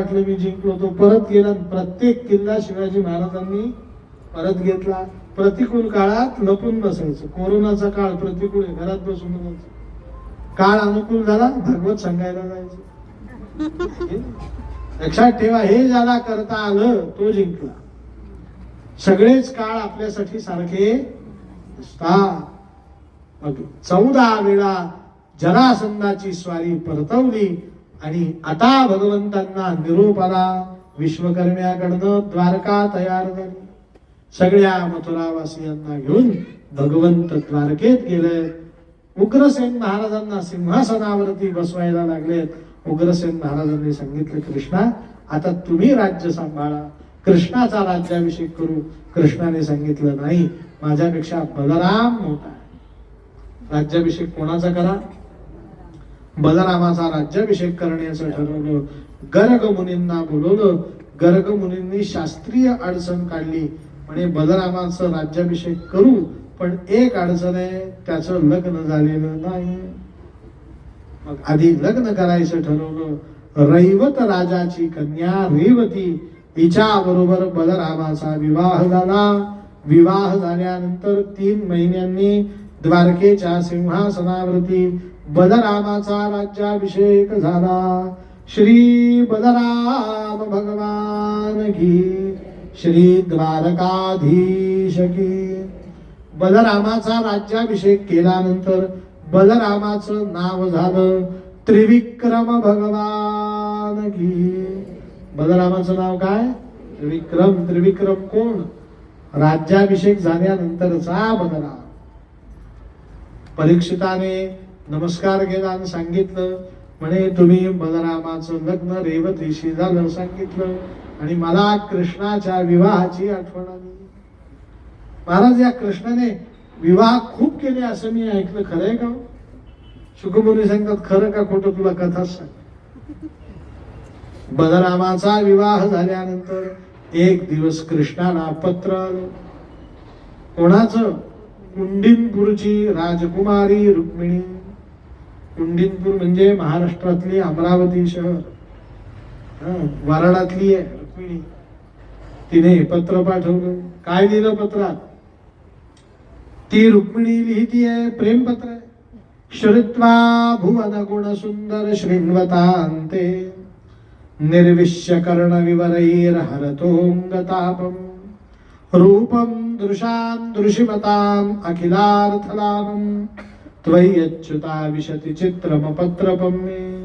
वाटलं मी जिंकलो. तो परत गेला. प्रत्येक किल्ला शिवाजी महाराजांनी परत घेतला. प्रतिकूल काळात लपून बसायचं. कोरोनाचा काळ प्रतिकूल आहे, घरात बसून बसायचं. काळ अनुकूल झाला, भागवत सांगायला जायचं. लक्षात ठेवा, हे ज्याला करता आलं तो जिंकला. सगळेच काळ आपल्यासाठी सारखे असतात. मग 14 वेळा जरासंधाची स्वारी परतवली आणि आता भगवंतांना निरोप आला. विश्वकर्म्याकडनं द्वारका तयार झाली. सगळ्या मथुरावासियांना घेऊन भगवंत द्वारकेत गेले. उग्रसेन महाराजांना सिंहासनावरती बसवायला लागले. उग्रसेन महाराजांनी सांगितलं, कृष्णा आता तुम्ही राज्य सांभाळा, कृष्णाचा राज्याभिषेक करू. कृष्णाने सांगितलं, नाही, माझ्यापेक्षा बलराम मोठा आहे. राज्याभिषेक कोणाचा करा? बलरामाचा राज्याभिषेक करण्याचं ठरवलं. गर्ग मुनींना बोलवलं. गर्ग मुनींनी शास्त्रीय अडचण काढली. म्हणे बलरामाचं राज्याभिषेक करू, पण एक अडचण आहे, त्याचं लग्न झालेलं नाही. मग आधी लग्न करायचं ठरवलं. रैवत राजाची कन्या रेवती हिच्या बरोबर बलरामाचा विवाह झाला. विवाह झाल्यानंतर 3 महिन्यांनी द्वारकेच्या सिंहासनावरती बलरामाचा राज्याभिषेक झाला. श्री बलराम भगवान की, श्री द्वारकाधीश की. बलरामाचा राज्याभिषेक केल्यानंतर बलरामाचं नाव झालं त्रिविक्रम भगवान की. बलरामाचं नाव काय? त्रिविक्रम. त्रिविक्रम कोण? राज्याभिषेक झाल्यानंतरचा बलराम. परीक्षिताने नमस्कार केला आणि सांगितलं, म्हणे तुम्ही बलरामाचं लग्न रेवतीशी झालं सांगितलं आणि मला कृष्णाच्या विवाहाची आठवण आली. महाराज, या कृष्णाने विवाह खूप केले असं मी ऐकलं, खरंय का? शुकमुनी सांगतात, खरं का खोटं तुला कथाच सांग. बलरामाचा विवाह झाल्यानंतर एक दिवस कृष्णाला पत्र आलं. कोणाचं? कुंडिनपूरची राजकुमारी रुक्मिणी. कुंडिनपूर म्हणजे महाराष्ट्रातली अमरावती शहर, वराडातली आहे रुक्मिणी. तिने पत्र पाठवलं. काय लिहिलं पत्रात? ती रुक्मिणी लिहिती आहे, प्रेमपत्र आहे. श्रुत्वा भुवन गुण सुंदर श्रीन्वतान्ते निर्विश्य कर्ण विवरैर हरतोंगतापम रूपम दृशां दृशिमतां अखिलार्थलाभं त्वय्यच्युता विशति चित्रम पत्रपम मे.